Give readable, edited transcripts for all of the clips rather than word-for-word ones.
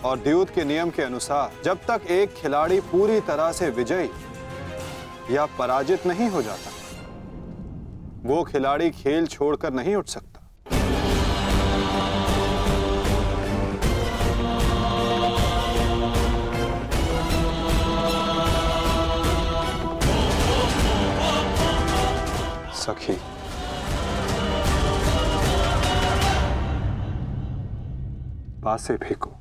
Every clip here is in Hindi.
और द्यूत के नियम के अनुसार जब तक एक खिलाड़ी पूरी तरह से विजयी या पराजित नहीं हो जाता, वो खिलाड़ी खेल छोड़कर नहीं उठ सकता। सखी, पासे फेंको।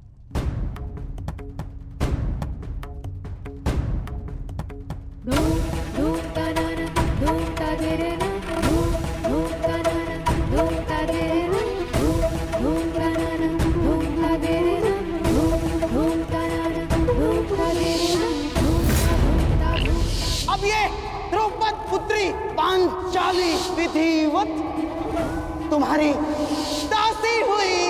अब ये द्रौपद पुत्री पांचाली विधिवत तुम्हारी दासी हुई।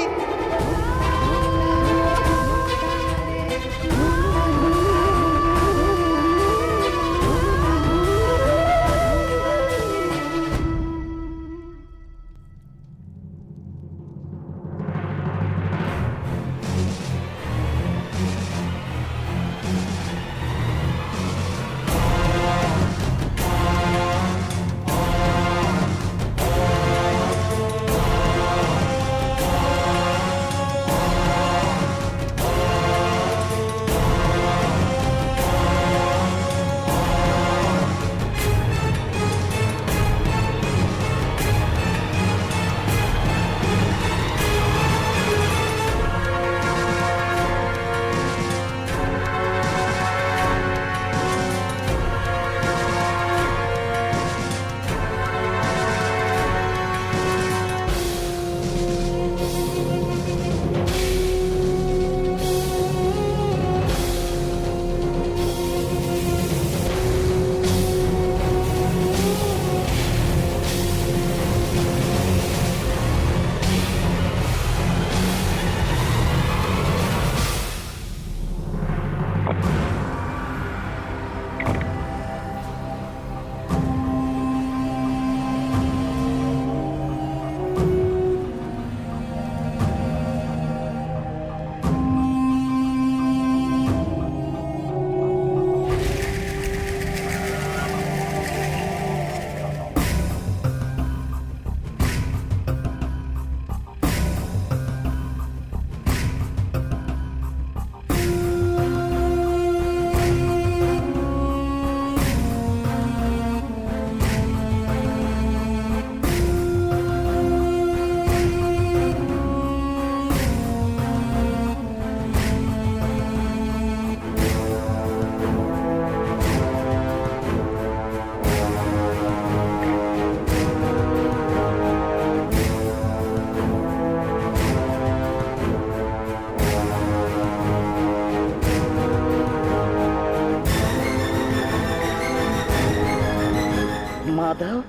माधव,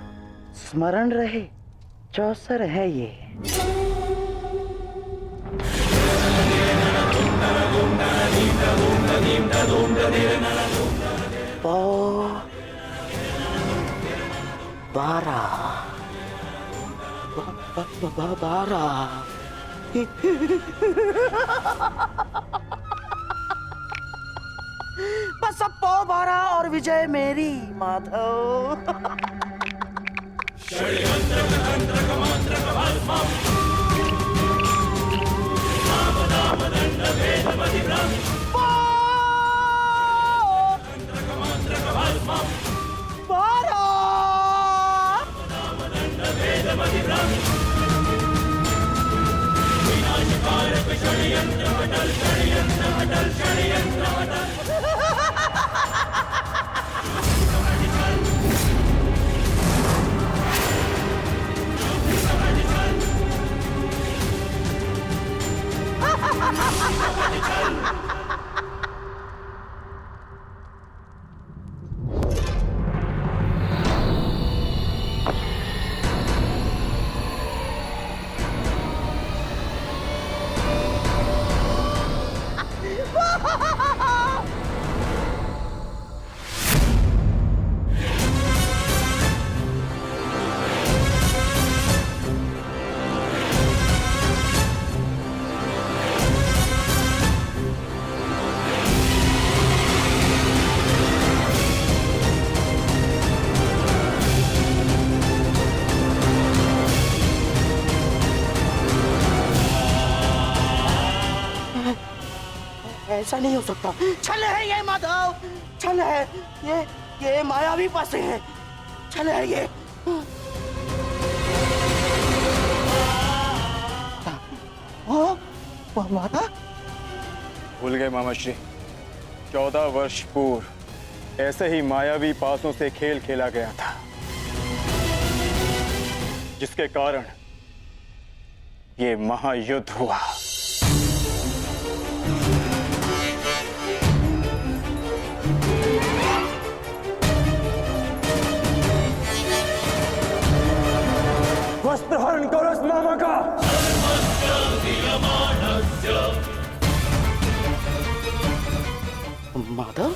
स्मरण रहे, चौसर है ये। पौ 12 बस अब पौ 12 और विजय मेरी। माधव ऐसा नहीं हो सकता। छल है ये माधव, छल है ये मायावी पासे है, छल है ये। माता भूल गए मामा श्री, 14 वर्ष पूर्व ऐसे ही मायावी पासों से खेल खेला गया था, जिसके कारण ये महायुद्ध हुआ। वस्त्रहरण करो इस मामा का। माधव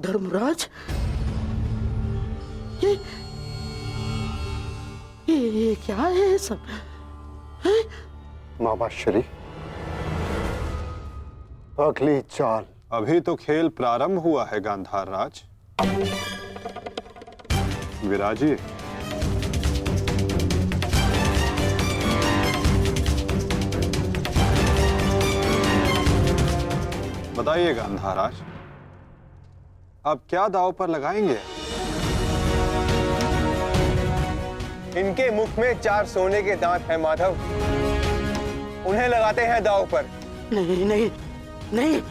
धर्मराज, ये क्या है सब? मामा श्री, अगली चाल। अभी तो खेल प्रारंभ हुआ है गांधार राज। विराजिए। बताइए गांधार राज, अब क्या दांव पर लगाएंगे? इनके मुख में 4 सोने के दांत हैं माधव, उन्हें लगाते हैं दांव पर। नहीं नहीं नहीं,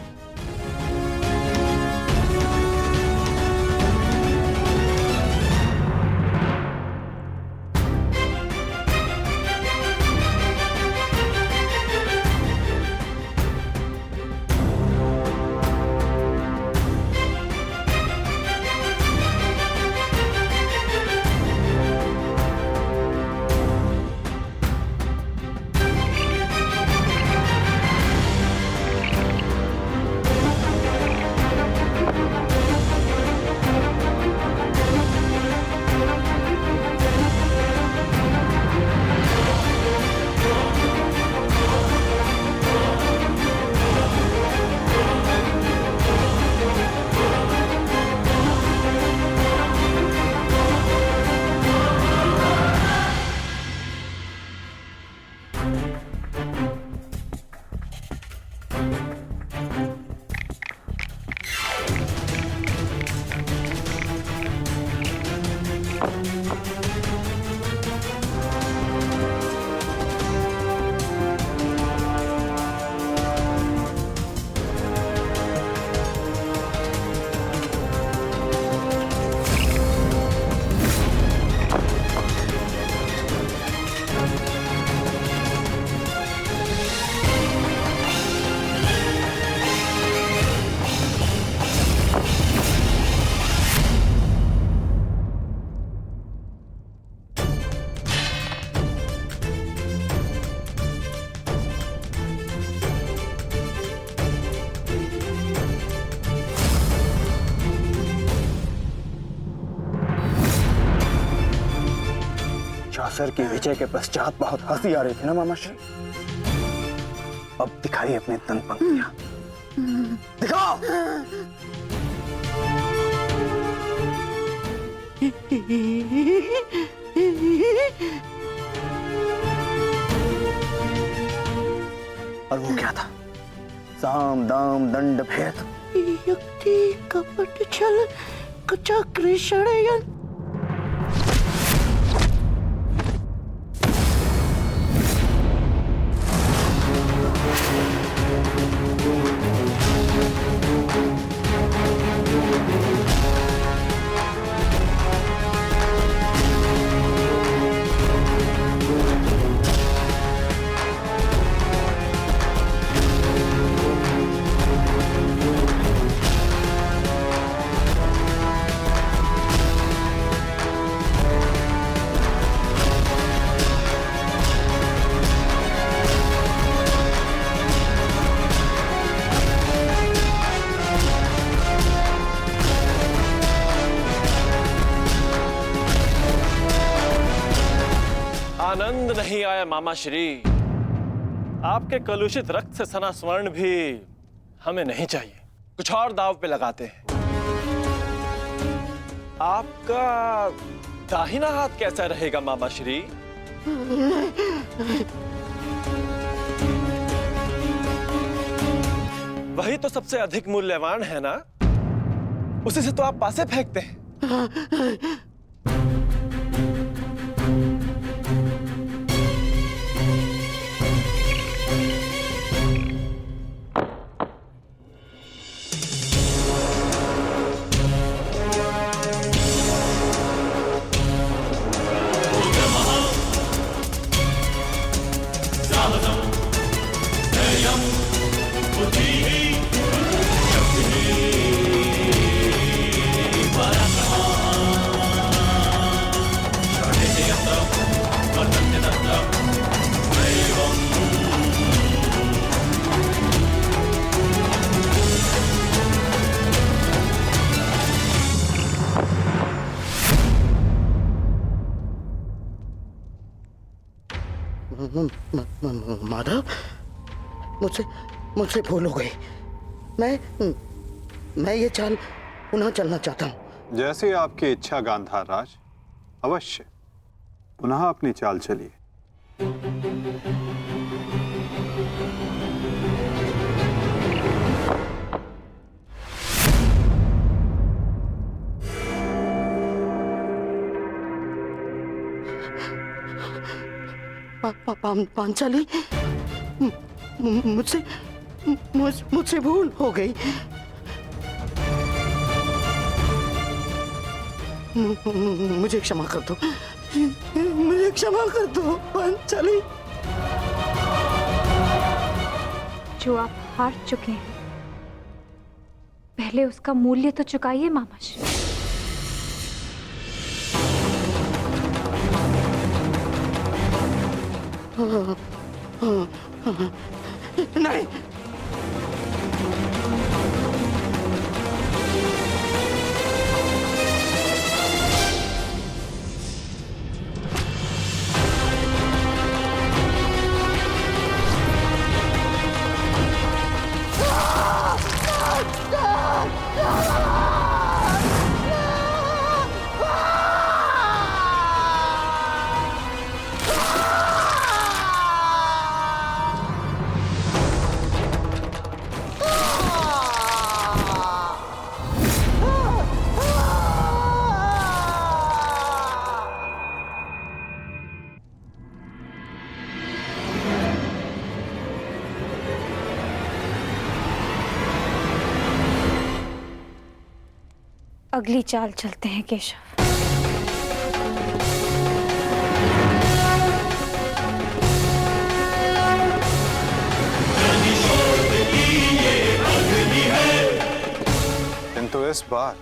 चौसर की विजय के पश्चात बहुत हंसी आ रही थी ना मामा श्री, अब दिखाइए अपने तन पंक्तियां, दिखाओ। और वो क्या था? साम दाम दंड भेद, युक्ति कपट छल चक्र षड्यंत्र। आनंद नहीं आया मामा श्री। आपके कलुषित रक्त से सना स्वर्ण भी हमें नहीं चाहिए। कुछ और दाव पे लगाते हैं। आपका दाहिना हाथ कैसा रहेगा मामा श्री? वही तो सबसे अधिक मूल्यवान है ना, उसी से तो आप पासे फेंकते हैं। माधव, मुझसे भूल हो गई। मैं ये चाल पुनः चलना चाहता हूँ। जैसी आपकी इच्छा गांधार राज, अवश्य पुनः अपनी चाल चलिए। पांचाली, मुझसे भूल हो गई। मुझे क्षमा कर दो, मुझे क्षमा कर दो पांचाली। जो आप हार चुके हैं, पहले उसका मूल्य तो चुकाइए मामा श्री। नहीं, अगली चाल चलते हैं केशव। किंतु इस बार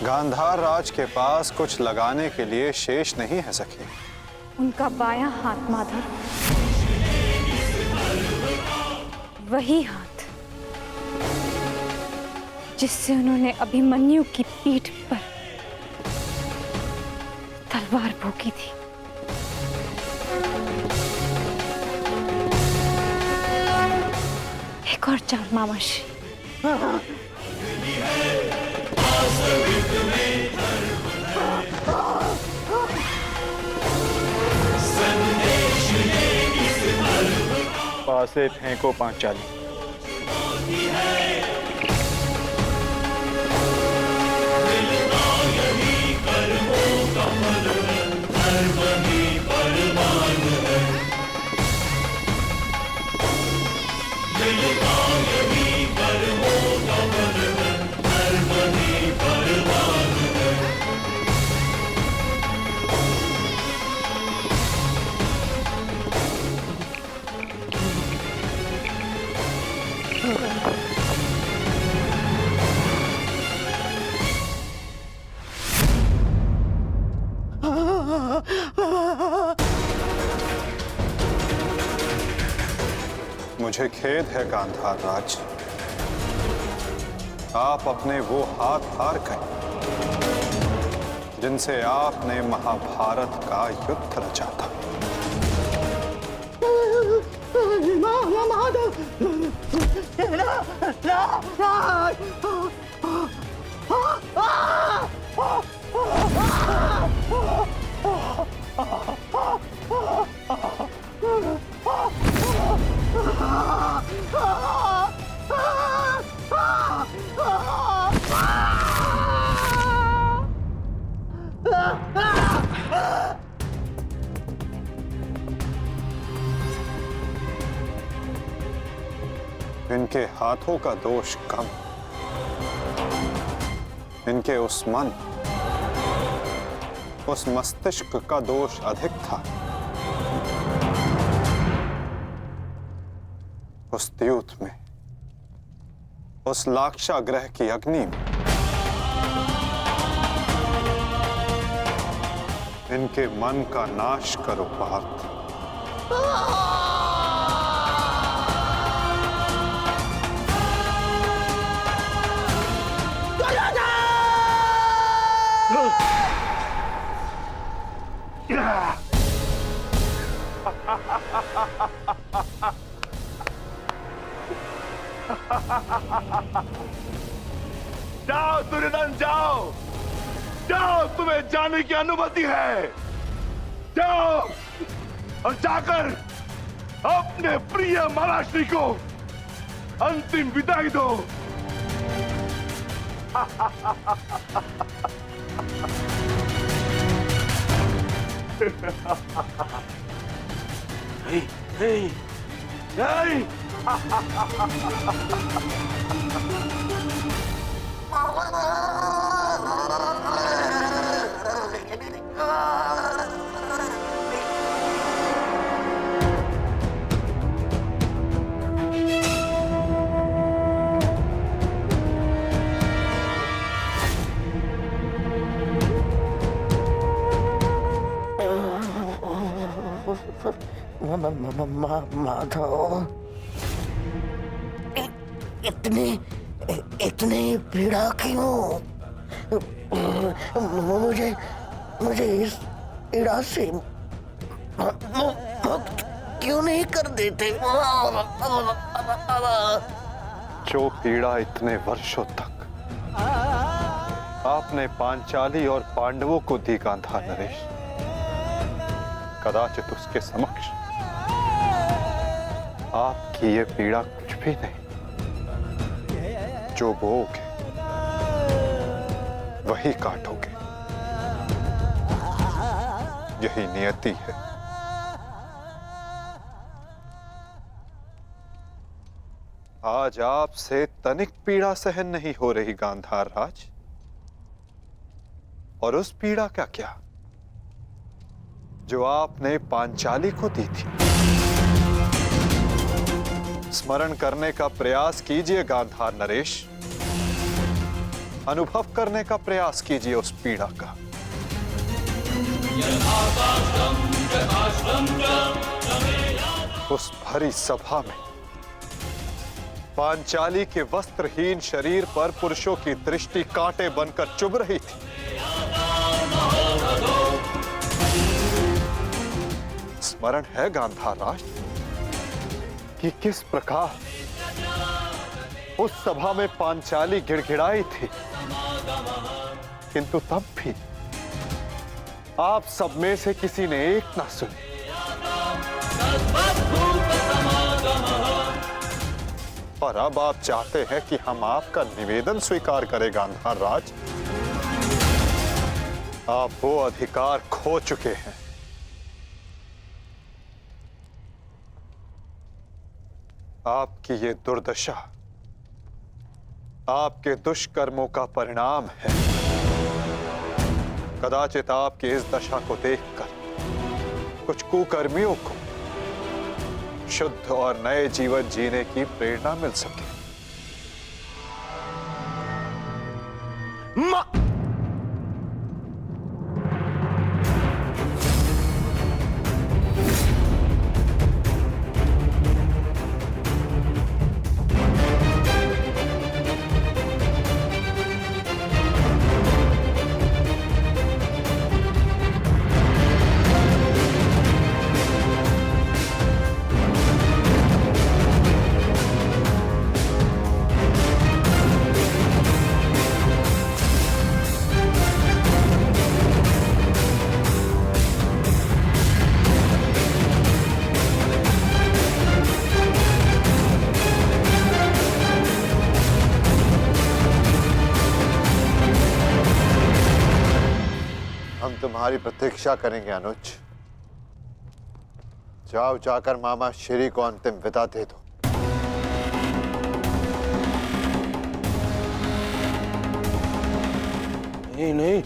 गांधार राज के पास कुछ लगाने के लिए शेष नहीं है सखी। उनका बायां हाथ माधव, वही हाथ जिससे उन्होंने अभिमन्यु की पीठ पर तलवार भोंकी थी। एक और चाल मामा श्री। पासे फेंको पांचाली। मुझे खेद है गांधार राज, आप अपने वो हाथ हार गए जिनसे आपने महाभारत का युद्ध रचा था। इनके हाथों का दोष कम, इनके उस मन, उस मस्तिष्क का दोष अधिक था। उस द्यूत में, उस लाक्षागृह की अग्नि में इनके मन का नाश करो पार्थ। जाओ दुर्योधन, जाओ जाओ, तुम्हें जाने की अनुमति है। जाओ और जाकर अपने प्रिय महाराष्ट्री को अंतिम विदाई दो। नहीं, नहीं, नहीं। माधव, इतनी पीड़ा क्यों? मुझे इस पीड़ा से मुक्त क्यों नहीं कर देते? जो पीड़ा इतने वर्षों तक आपने पांचाली और पांडवों को दी गांधार नरेश, कदाचित उसके समक्ष आपकी ये पीड़ा कुछ भी नहीं। जो बोओगे वही काटोगे, यही नियति है। आज आपसे तनिक पीड़ा सहन नहीं हो रही गांधार राज, और उस पीड़ा का क्या जो आपने पांचाली को दी थी। स्मरण करने का प्रयास कीजिए गांधार नरेश, अनुभव करने का प्रयास कीजिए उस पीड़ा का। उस भरी सभा में पांचाली के वस्त्रहीन शरीर पर पुरुषों की दृष्टि कांटे बनकर चुभ रही थी। स्मरण है गांधार राज कि किस प्रकार उस सभा में पांचाली गिड़गिड़ाई थी, किंतु तब भी आप सब में से किसी ने एक ना सुनी। और अब आप चाहते हैं कि हम आपका निवेदन स्वीकार करें गांधार राज। आप वो अधिकार खो चुके हैं। आपकी ये दुर्दशा आपके दुष्कर्मों का परिणाम है। कदाचित आपकी इस दशा को देखकर कुछ कुकर्मियों को शुद्ध और नए जीवन जीने की प्रेरणा मिल सके। हम तुम्हारी प्रतीक्षा करेंगे अनुज। जाओ, जाकर मामा श्री को अंतिम विदा दे दो। नहीं नहीं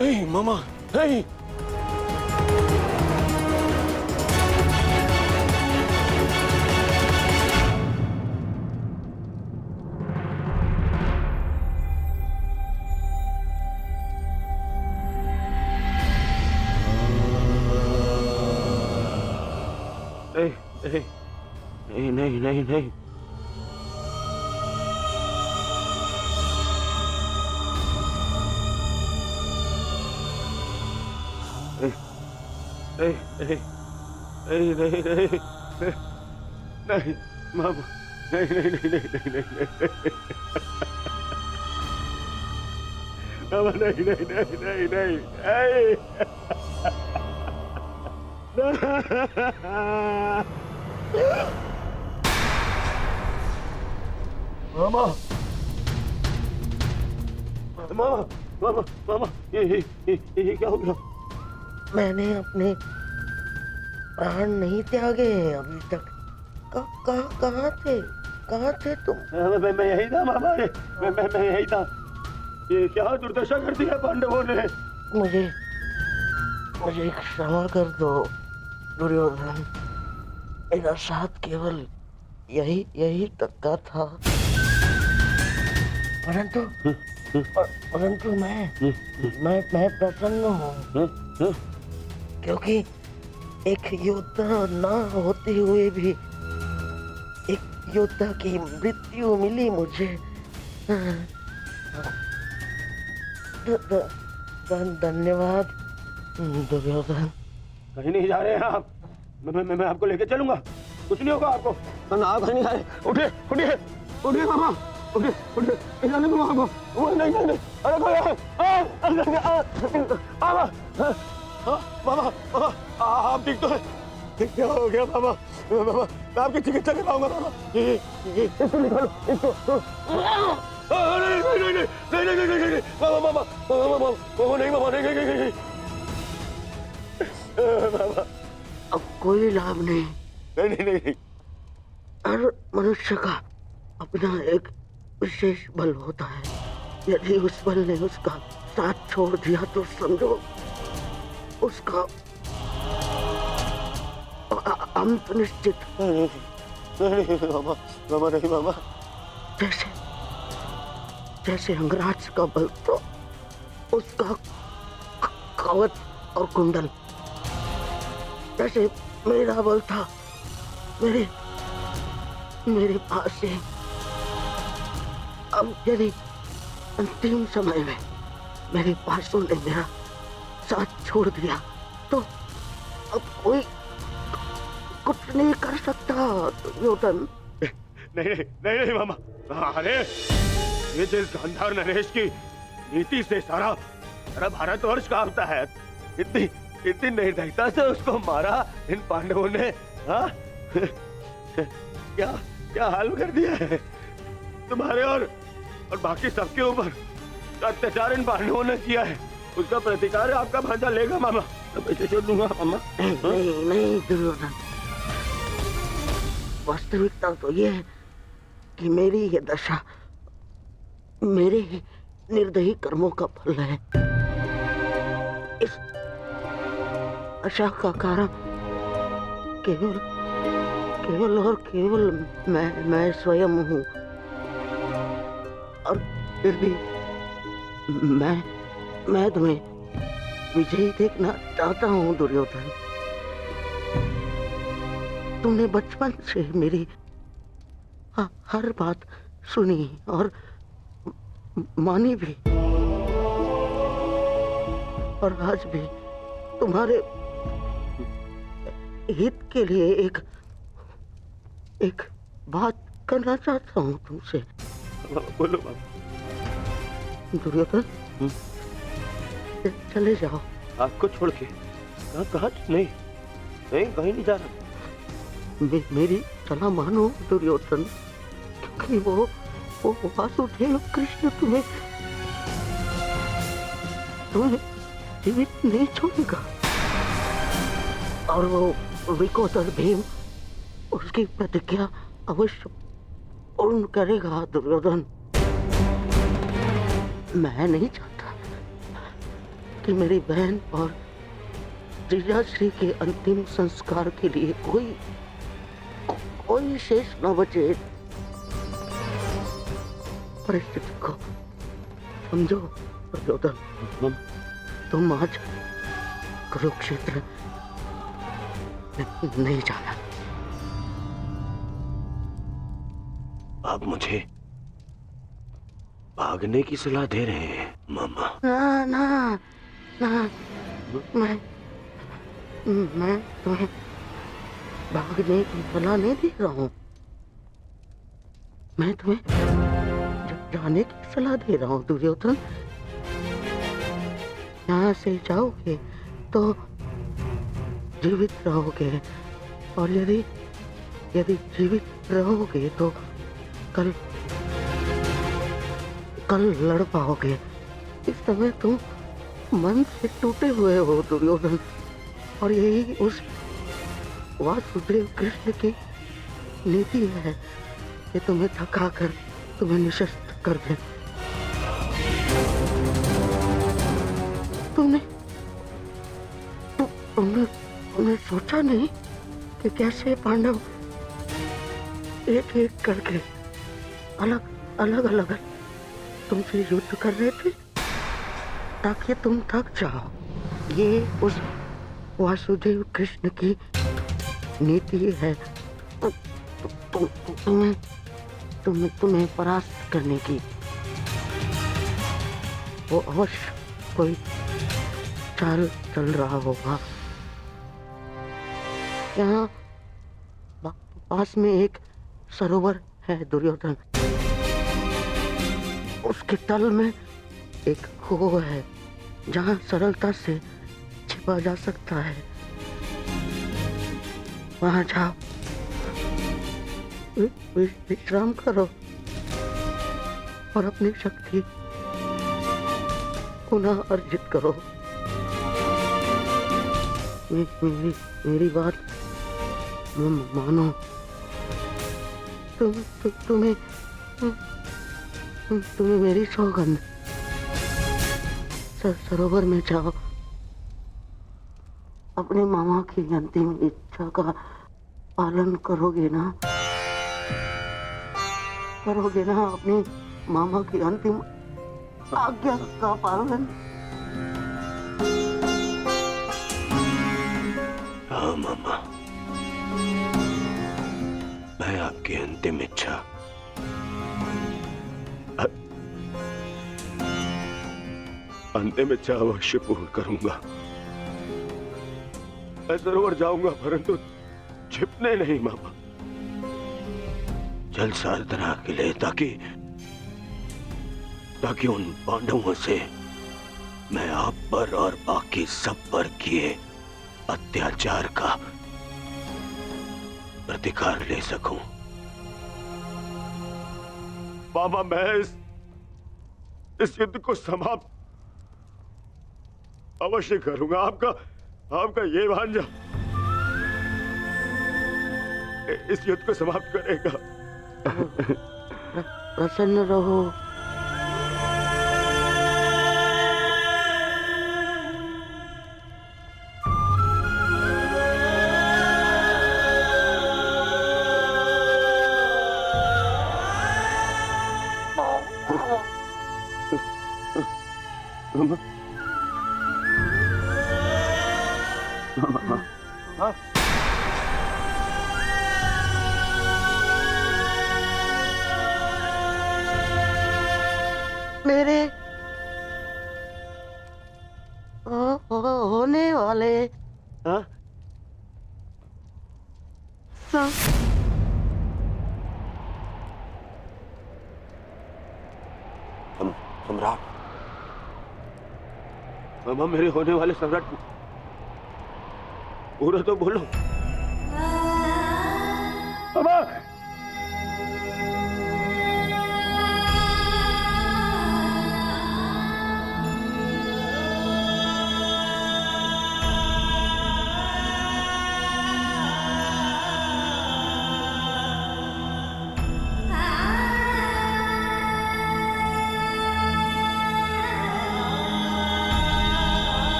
नहीं मामा, नहीं। नहीं नहीं नहीं नहीं। नहीं नहीं नहीं नहीं नहीं मामा, नहीं नहीं नहीं नहीं नहीं नहीं मामा, नहीं नहीं नहीं नहीं नहीं मामा, मामा, मामा, मामा, ये क्या हो गया? मैंने अपने प्राण नहीं त्यागे हैं अभी तक। कहाँ थे तुम? मैं यही था मामा, मैं यही था। ये क्या दुर्दशा कर दी है पांडवों ने? मुझे क्षमा कर दो दुर्योधन। मेरा साथ केवल यही तक का था। परंतु मैं प्रसन्न हूँ, क्योंकि एक योद्धा ना होते हुए भी एक योद्धा की मृत्यु मिली मुझे। धन्यवाद दुर्योधन। कहीं नहीं जा रहे हैं आप। मैं आपको लेके चलूंगा, कुछ नहीं होगा आपको। ना कहीं नहीं जा रहे। उठिए उठिए उठिए मामा, उठिए उठिए, जाने दो आपको। नहीं नहीं नहीं, अरे मामा, मामा आप ठीक तो है? क्या हो गया मामा? मामा मैं आपकी चिकित्सा करवाऊंगा मामा। इसको निकालो, इसको। नहीं नहीं नहीं नहीं नहीं नहीं नहीं मामा, मामा मामा, मामा नहीं, मामा नहीं नहीं नहीं मामा। अब कोई लाभ नहीं। नहीं नहीं नहीं। हर मनुष्य का अपना एक विशेष बल होता है। यदि उस बल ने उसका साथ छोड़ दिया तो समझो उसका अंत निश्चित। नहीं मामा, मामा नहीं मामा। जैसे अंगराज का बल तो उसका कवच और कुंडल, जैसे मेरा बल था मेरे पास है। अब यदि अंतिम समय में मेरे पासों ने मेरा साथ छोड़ दिया तो अब कोई कुछ नहीं कर सकता दुर्योधन। नहीं नहीं नहीं मामा। अरे ये जिस गांधार नरेश की नीति से सारा भारतवर्ष कांपता है, इतनी निर्दयता से उसको मारा इन पांडवों ने। हाँ क्या हाल कर दिया है तुम्हारे और बाकी सबके ऊपर। अत्याचार इन पांडवों ने किया है, उसका प्रतिकार आपका भांजा लेगा मामा। मैं छोड़ दूंगा मामा। नहीं दुर्योधन, वास्तविकता तो ये है कि मेरी ये दशा मेरे ही निर्दयी कर्मों का फल है। इस आशा का कारण केवल और केवल मैं स्वयं हूँ। और फिर भी मैं तुम्हें विजयी देखना चाहता हूँ दुर्योधन। तुमने बचपन से मेरी हर बात सुनी और मानी भी, और आज भी तुम्हारे हित के लिए एक बात करना चाहता हूँ तुमसे। बोलो बाबा। दुर्योधन चले जाओ। आपको छोड़ के कहाँ? नहीं कहीं नहीं जा रहा। मेरी सलाह मानो दुर्योधन, क्योंकि वो वो वासुदेव कृष्ण तुम्हें जीवित नहीं छोड़ेगा। और वो विकोदर भीम उसकी प्रतिज्ञा अवश्य पूर्ण करेगा दुर्योधन। मैं नहीं चाहता कि मेरी बहन और जीजाश्री के अंतिम संस्कार के लिए कोई शेष न बचे। परिस्थिति को समझो दुर्योधन। तुम आज कुरुक्षेत्र नहीं जाना। आप मुझे भागने की सलाह दे रहे हैं मामा? ना ना ना, मैं तुम्हें भागने की सलाह नहीं दे रहा हूँ। मैं तुम्हें जाने की सलाह दे रहा हूँ दुर्योधन। यहाँ से जाओगे तो जीवित रहोगे, और यदि जीवित रहोगे तो कल लड़ पाओगे। इस समय तुम मन से टूटे हुए हो दुर्योधन, और यही उस वासुदेव कृष्ण की नीति है कि तुम्हें थकाकर तुम्हें निशस्त्र कर दे। तुमने सोचा नहीं कि कैसे पांडव एक एक करके अलग तुमसे युद्ध कर रहे थे ताकि तुम थक जाओ। ये उस वासुदेव कृष्ण की नीति है तुम्हें परास्त करने की। वो अवश्य कोई चाल चल रहा होगा। यहाँ पास में एक सरोवर है दुर्योधन। उसके तल में एक कुआं है जहाँ सरलता से छिपा जा सकता है। वहाँ जाओ, विश्राम करो और अपनी शक्ति पुनः अर्जित करो। मेरी बात मानो। तुम्हें मेरी सौगंध। सरोवर में जाओ, अपने मामा की अंतिम इच्छा का पालन करोगे ना? अपने मामा की अंतिम आज्ञा का पालन? हाँ मामा, मैं आपकी अंतिम इच्छा अवश्य पूर्ण करूंगा। मैं सरोवर जाऊंगा परंतु छिपने नहीं मामा, जल साधना के लिए, ताकि उन पांडवों से मैं आप पर और बाकी सब पर किए अत्याचार का प्रतिकार ले सकूं। मामा, मैं इस युद्ध को समाप्त अवश्य करूंगा। आपका ये भांजा इस युद्ध को समाप्त करेगा। प्रसन्न रहो। मेरे होने वाले सम्राट, मामा, मेरे होने वाले सम्राट पूरा तो बोलो। मामा,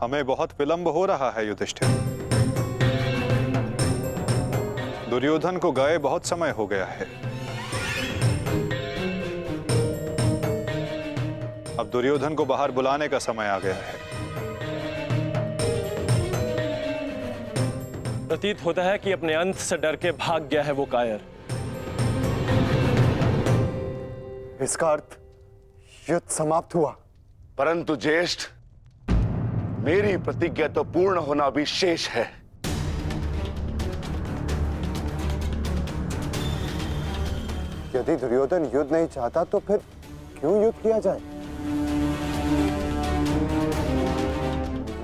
हमें बहुत विलंब हो रहा है युधिष्ठिर। दुर्योधन को गए बहुत समय हो गया है। अब दुर्योधन को बाहर बुलाने का समय आ गया है। प्रतीत होता है कि अपने अंत से डर के भाग गया है वो कायर। इसका अर्थ युद्ध समाप्त हुआ। परंतु ज्येष्ठ, मेरी प्रतिज्ञा तो पूर्ण होना भी शेष है। यदि दुर्योधन युद्ध नहीं चाहता तो फिर क्यों युद्ध किया जाए?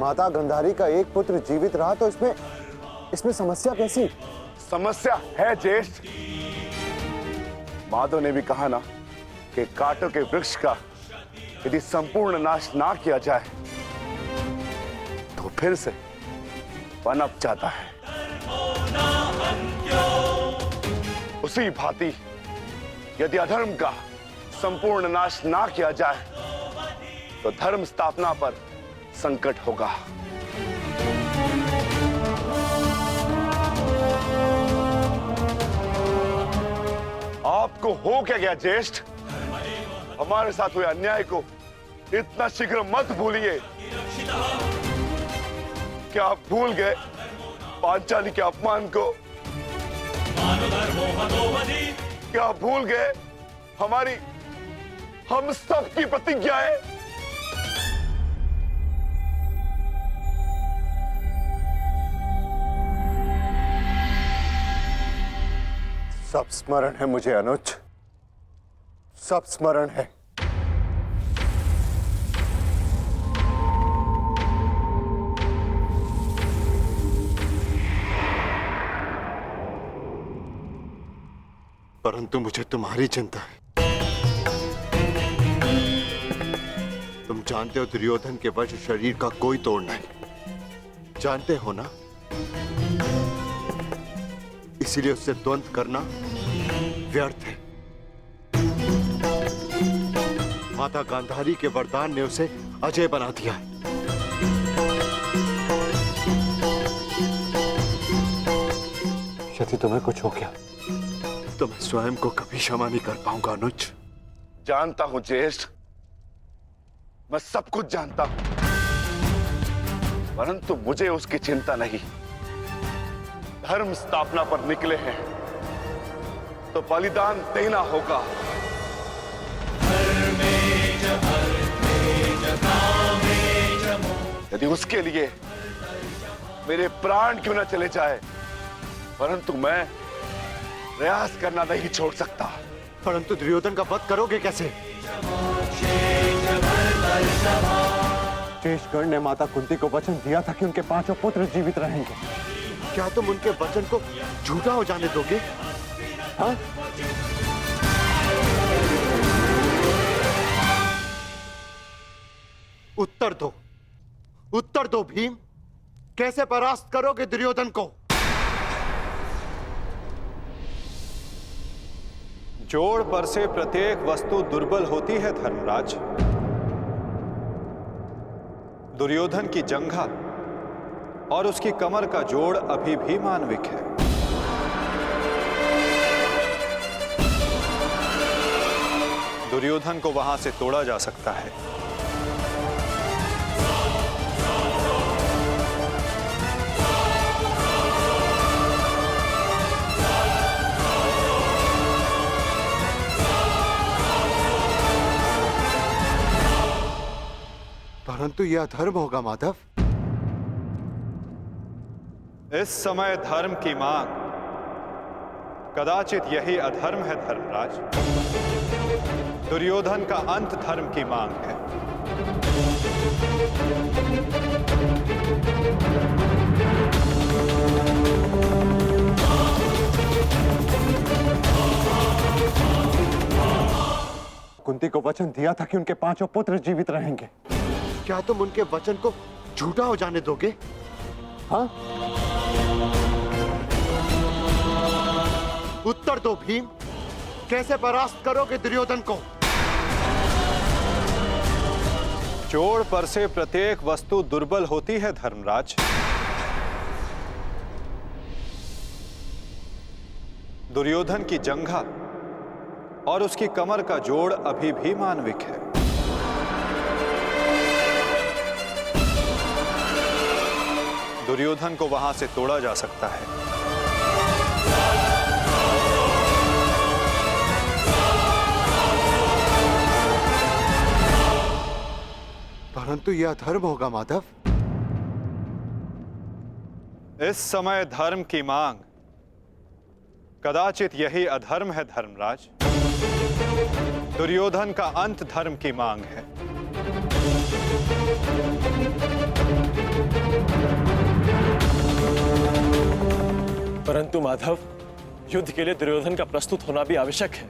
माता गांधारी का एक पुत्र जीवित रहा तो इसमें समस्या कैसी? समस्या है ज्येष्ठ। माधव ने भी कहा ना कि कांटों के वृक्ष का यदि संपूर्ण नाश ना किया जाए तो फिर से पनप जाता है। उसी भांति यदि अधर्म का संपूर्ण नाश ना किया जाए तो धर्म स्थापना पर संकट होगा। आपको हो क्या गया ज्येष्ठ? हमारे साथ हुए अन्याय को इतना शीघ्र मत भूलिए। क्या आप भूल गए पांचाली के अपमान को? क्या आप भूल गए हम सब की प्रतिज्ञाएं? सब स्मरण है मुझे अनुज, सब स्मरण है। परंतु मुझे तुम्हारी चिंता है। तुम जानते हो दुर्योधन के वश शरीर का कोई तोड़ नहीं, जानते हो ना? इसीलिए उससे द्वंद्व करना व्यर्थ है। माता गांधारी के वरदान ने उसे अजय बना दिया है। यदि तुम्हें कुछ हो गया तो मैं स्वयं को कभी क्षमा नहीं कर पाऊंगा अनुज। जानता हूं ज्येष्ठ, मैं सब कुछ जानता हूं, परंतु मुझे उसकी चिंता नहीं। धर्म स्थापना पर निकले हैं तो बलिदान देना होगा। यदि उसके लिए मेरे प्राण क्यों न चले जाए, परंतु मैं प्रयास करना नहीं छोड़ सकता। परंतु दुर्योधन का वध करोगे कैसे? शेषगढ़ ने माता कुंती को वचन दिया था कि उनके 5 पुत्र जीवित रहेंगे। क्या तुम उनके वचन को झूठा हो जाने दोगे? हाँ? उत्तर दो भीम, कैसे परास्त करोगे दुर्योधन को? जोड़ पर से प्रत्येक वस्तु दुर्बल होती है धर्मराज। दुर्योधन की जंघा और उसकी कमर का जोड़ अभी भी मानविक है। दुर्योधन को वहां से तोड़ा जा सकता है। परंतु यह अधर्म होगा माधव। इस समय धर्म की मांग कदाचित यही अधर्म है धर्मराज। दुर्योधन का अंत धर्म की मांग है। कुंती को वचन दिया था कि उनके 5 पुत्र जीवित रहेंगे। क्या तुम उनके वचन को झूठा हो जाने दोगे? हाँ? उत्तर दो भीम, कैसे परास्त करोगे दुर्योधन को? चोर पर से प्रत्येक वस्तु दुर्बल होती है धर्मराज। दुर्योधन की जंघा और उसकी कमर का जोड़ अभी भी मानविक है। दुर्योधन को वहां से तोड़ा जा सकता है। परंतु यह अधर्म होगा माधव। इस समय धर्म की मांग कदाचित यही अधर्म है धर्मराज। दुर्योधन का अंत धर्म की मांग है। परंतु माधव, युद्ध के लिए दुर्योधन का प्रस्तुत होना भी आवश्यक है।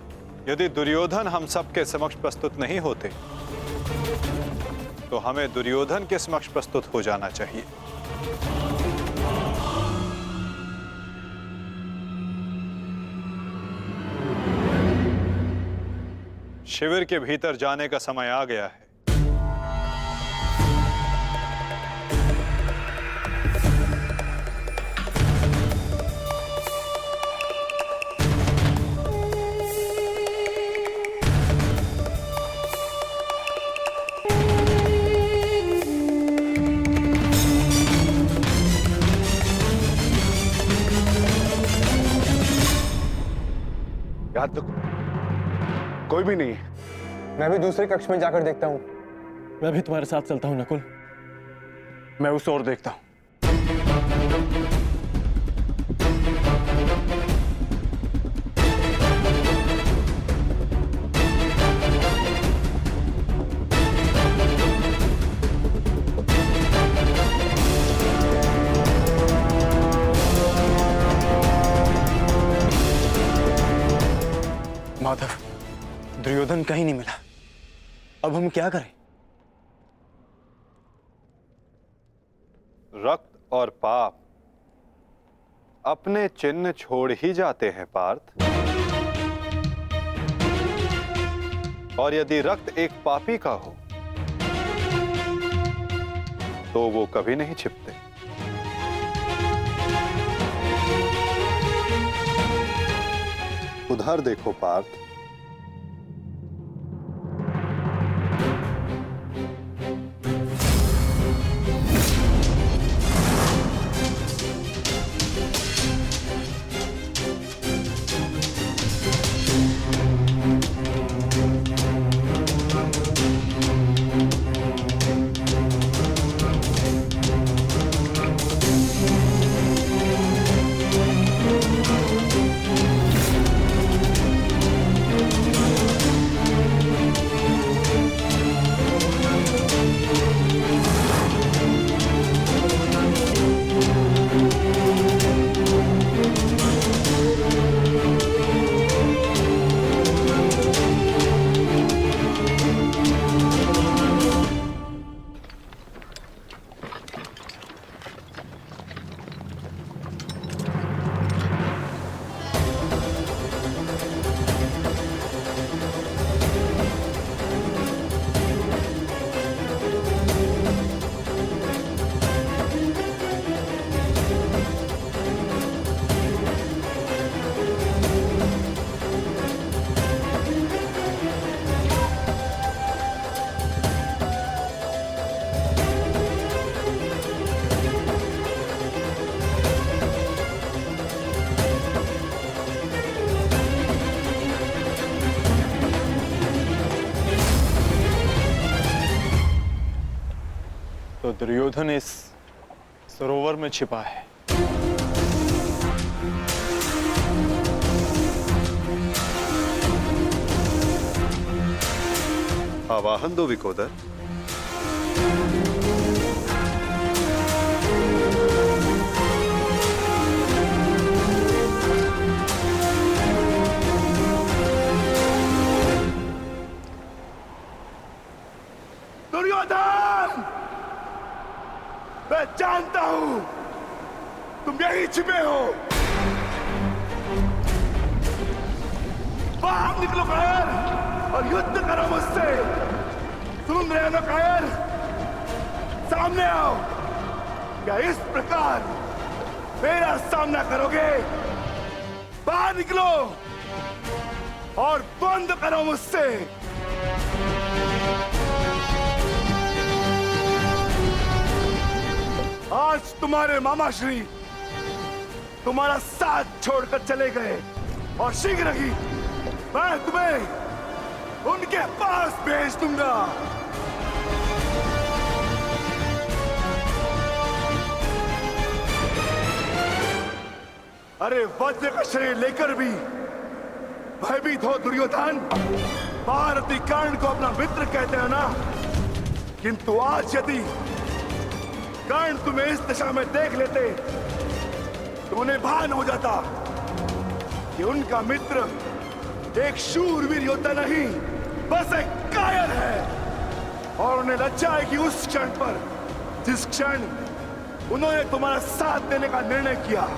यदि दुर्योधन हम सबके समक्ष प्रस्तुत नहीं होते तो हमें दुर्योधन के समक्ष प्रस्तुत हो जाना चाहिए। शिविर के भीतर जाने का समय आ गया है। याद तो कोई भी नहीं है। मैं भी दूसरे कक्ष में जाकर देखता हूँ। मैं भी तुम्हारे साथ चलता हूं नकुल। मैं उस ओर देखता हूं। माधव, दुर्योधन कहीं नहीं मिला। अब हम क्या करें? रक्त और पाप अपने चिन्ह छोड़ ही जाते हैं पार्थ। और यदि रक्त एक पापी का हो तो वो कभी नहीं छिपते। उधर देखो पार्थ। तो दुर्योधन इस सरोवर में छिपा है। आवाहन दो विकोदर। दुर्योधन, मैं जानता हूं तुम यहीं छिपे हो। बाहर निकलो कायर और युद्ध करो मुझसे। सुन रहे हो कायर? सामने आओ। क्या इस प्रकार मेरा सामना करोगे? बाहर निकलो और बंद करो मुझसे। आज तुम्हारे मामा श्री तुम्हारा साथ छोड़कर चले गए और शीघ्र ही मैं तुम्हें उनके पास भेज दूंगा। अरे वज्र का शरीर लेकर भी भयभीत हो दुर्योधन। भारती कर्ण को अपना मित्र कहते हो ना, किंतु आज यदि कर्ण तुम्हें इस दिशा में देख लेते तो उन्हें भान हो जाता कि उनका मित्र एक शूरवीर योद्धा नहीं, बस एक कायर है। और उन्हें लज्जा है कि उस क्षण पर जिस क्षण उन्होंने तुम्हारा साथ देने का निर्णय किया।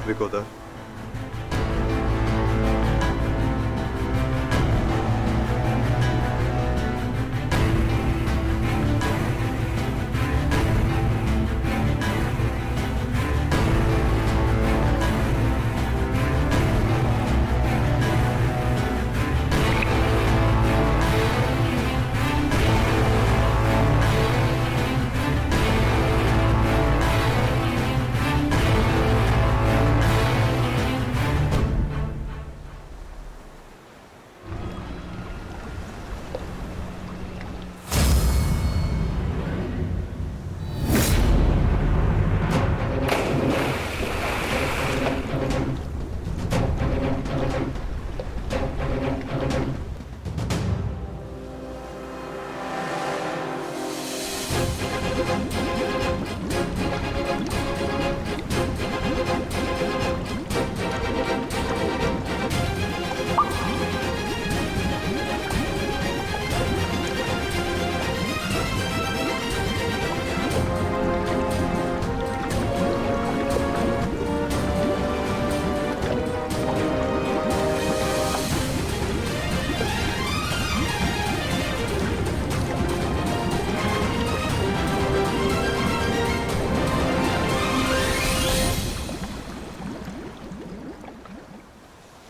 विकोदर,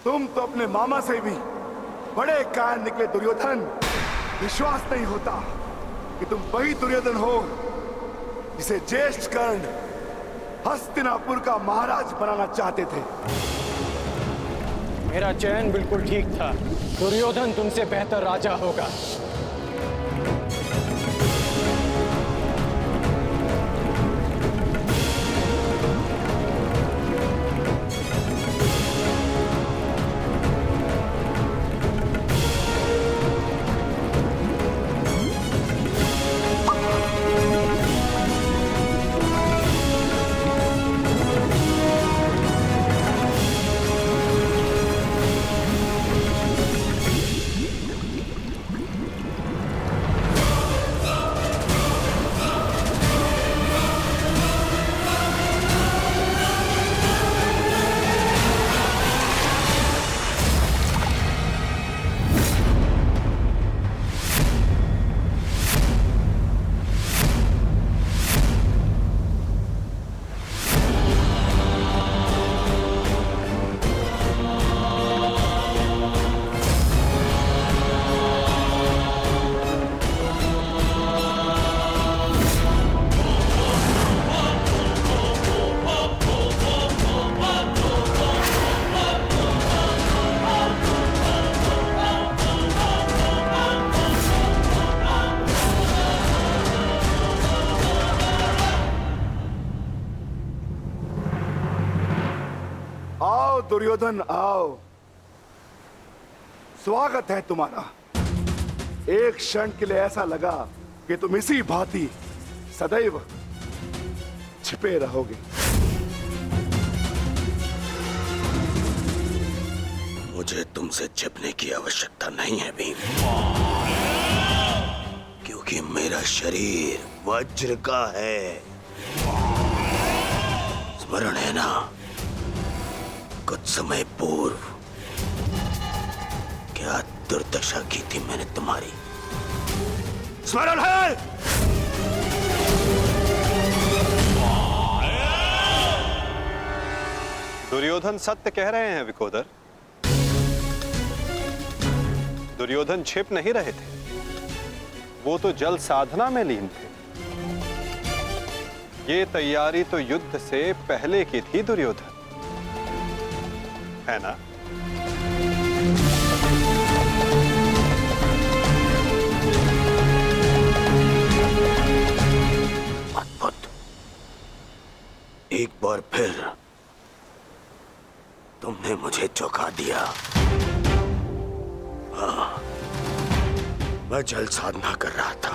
तुम तो अपने मामा से भी बड़े कायर निकले दुर्योधन। विश्वास नहीं होता कि तुम वही दुर्योधन हो जिसे ज्येष्ठ कर्ण हस्तिनापुर का महाराज बनाना चाहते थे। मेरा चयन बिल्कुल ठीक था। दुर्योधन तुमसे बेहतर राजा होगा। दुर्योधन आओ, स्वागत है तुम्हारा। एक क्षण के लिए ऐसा लगा कि तुम इसी भांति सदैव छिपे रहोगे। मुझे तुमसे छिपने की आवश्यकता नहीं है भीम, क्योंकि मेरा शरीर वज्र का है। स्मरण है ना, कुछ समय पूर्व क्या दुर्दशा की थी मैंने तुम्हारी? स्मरण है? दुर्योधन सत्य कह रहे हैं विकोदर। दुर्योधन छिप नहीं रहे थे, वो तो जल साधना में लीन थे। ये तैयारी तो युद्ध से पहले की थी दुर्योधन, है ना? अद्भुत। एक बार फिर तुमने मुझे चौंका दिया। हाँ, मैं जल साधना कर रहा था,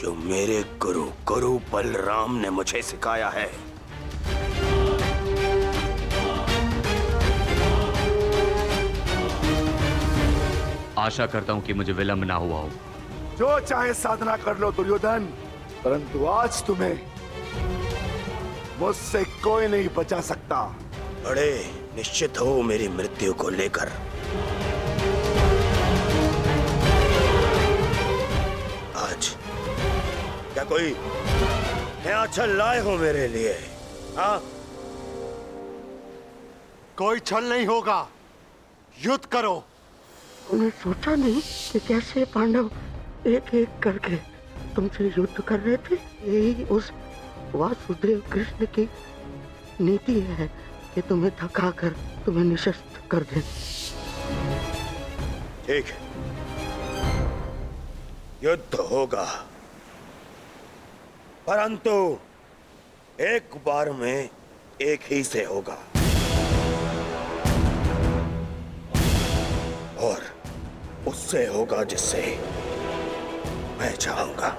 जो मेरे गुरु बलराम ने मुझे सिखाया है। आशा करता हूं कि मुझे विलंब ना हुआ हो। जो चाहे साधना कर लो दुर्योधन, परंतु आज तुम्हें मुझसे कोई नहीं बचा सकता। बड़े निश्चित हो मेरी मृत्यु को लेकर। आज क्या कोई नया छल लाए हो मेरे लिए? हाँ? कोई छल नहीं होगा, युद्ध करो। उन्हें सोचा नहीं कि कैसे पांडव एक एक करके तुमसे युद्ध कर रहे थे। यही उस वासुदेव कृष्ण की नीति है कि तुम्हें थकाकर तुम्हें निशस्त्र कर दे। ठीक है, युद्ध होगा, परंतु एक बार में एक ही से होगा, और उससे होगा जिससे मैं चाहूंगा।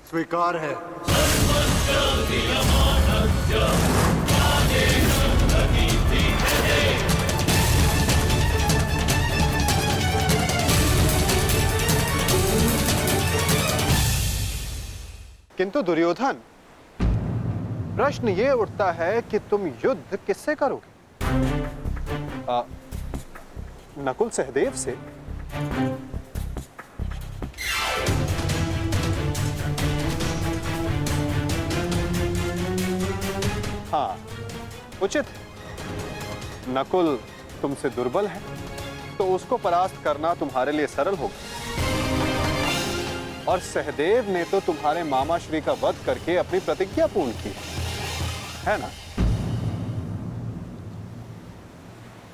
स्वीकार है। किंतु दुर्योधन, प्रश्न ये उठता है कि तुम युद्ध किससे करोगे? नकुल सहदेव से? हाँ, उचित है। नकुल तुमसे दुर्बल है, तो उसको परास्त करना तुम्हारे लिए सरल होगा। और सहदेव ने तो तुम्हारे मामा श्री का वध करके अपनी प्रतिज्ञा पूर्ण की है ना?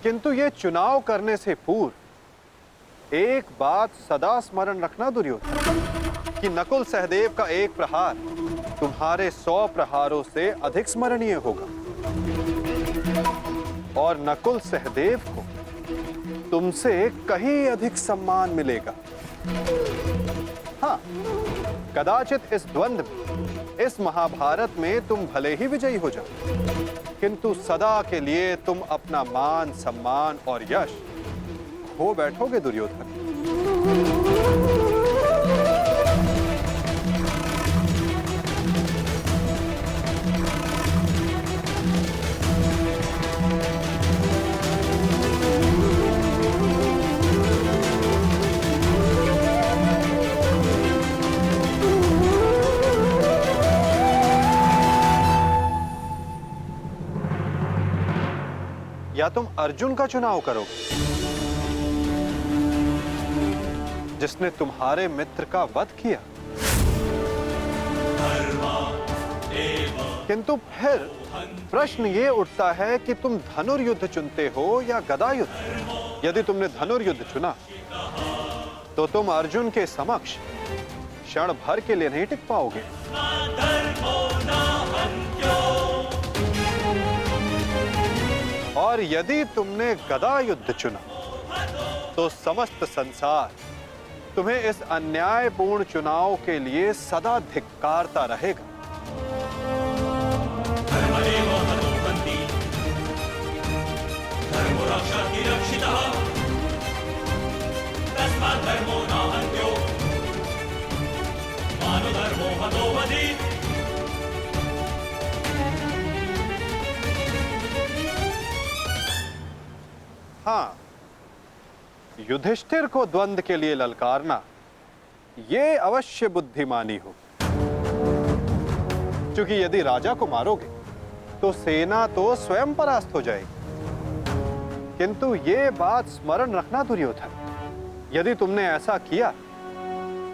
किंतु ये चुनाव करने से पूर्व एक बात सदा स्मरण रखना दुर्योधन, कि नकुल सहदेव का एक प्रहार तुम्हारे 100 प्रहारों से अधिक स्मरणीय होगा, और नकुल सहदेव को तुमसे कहीं अधिक सम्मान मिलेगा। हाँ, कदाचित इस द्वंद्व में, इस महाभारत में तुम भले ही विजयी हो जाओ, किंतु सदा के लिए तुम अपना मान, सम्मान और यश खो बैठोगे दुर्योधन। या तुम अर्जुन का चुनाव करोगे, जिसने तुम्हारे मित्र का वध किया। किंतु फिर प्रश्न ये उठता है कि तुम धनुर्युद्ध चुनते हो या गदा युद्ध। यदि तुमने धनुर्युद्ध चुना तो तुम अर्जुन के समक्ष क्षण भर के लिए नहीं टिक पाओगे। और यदि तुमने गदा युद्ध चुना तो समस्त संसार तुम्हें इस अन्यायपूर्ण चुनाव के लिए सदा धिक्कारता रहेगा। हाँ, युधिष्ठिर को द्वंद्व के लिए ललकारना ये अवश्य बुद्धिमानी हो, क्योंकि यदि राजा को मारोगे तो सेना तो स्वयं परास्त हो जाएगी। किंतु ये बात स्मरण रखना दुर्योधन, यदि तुमने ऐसा किया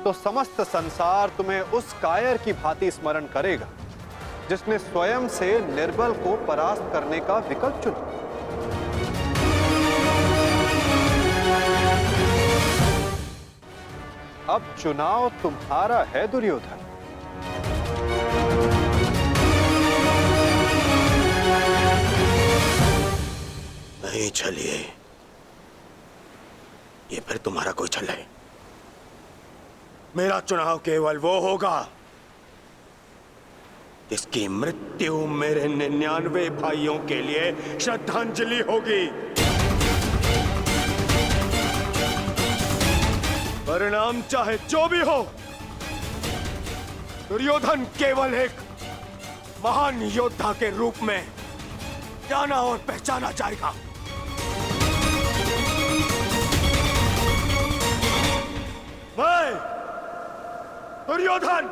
तो समस्त संसार तुम्हें उस कायर की भांति स्मरण करेगा जिसने स्वयं से निर्बल को परास्त करने का विकल्प चुना। अब चुनाव तुम्हारा है दुर्योधन। नहीं चलिए, ये फिर तुम्हारा कोई छल है। मेरा चुनाव केवल वो होगा जिसकी मृत्यु मेरे 99 भाइयों के लिए श्रद्धांजलि होगी। परिणाम चाहे जो भी हो, दुर्योधन केवल एक महान योद्धा के रूप में जाना और पहचाना जाएगा। मैं दुर्योधन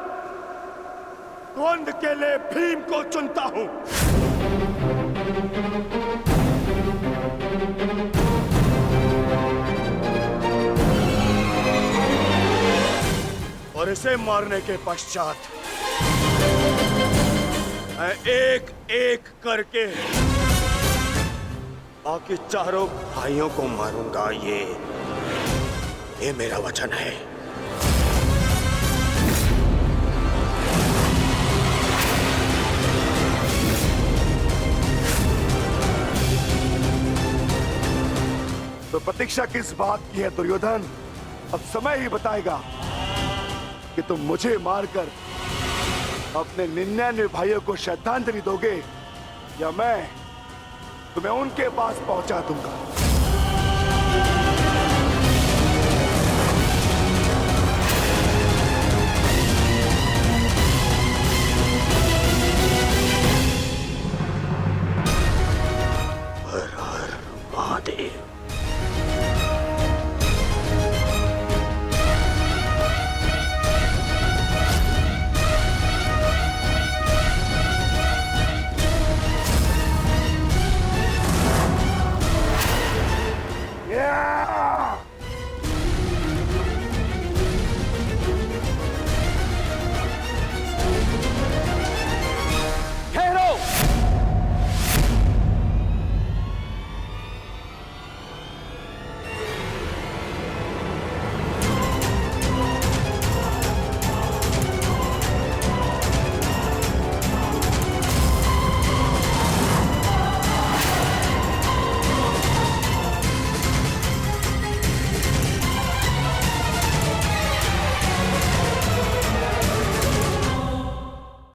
द्वंद्व के लिए भीम को चुनता हूं। और इसे मारने के पश्चात मैं एक एक करके बाकी चारों भाइयों को मारूंगा। ये मेरा वचन है। तो प्रतीक्षा किस बात की है दुर्योधन? अब समय ही बताएगा कि तुम मुझे मारकर अपने 99 भाइयों को श्रद्धांजलि दोगे या मैं तुम्हें उनके पास पहुंचा दूंगा।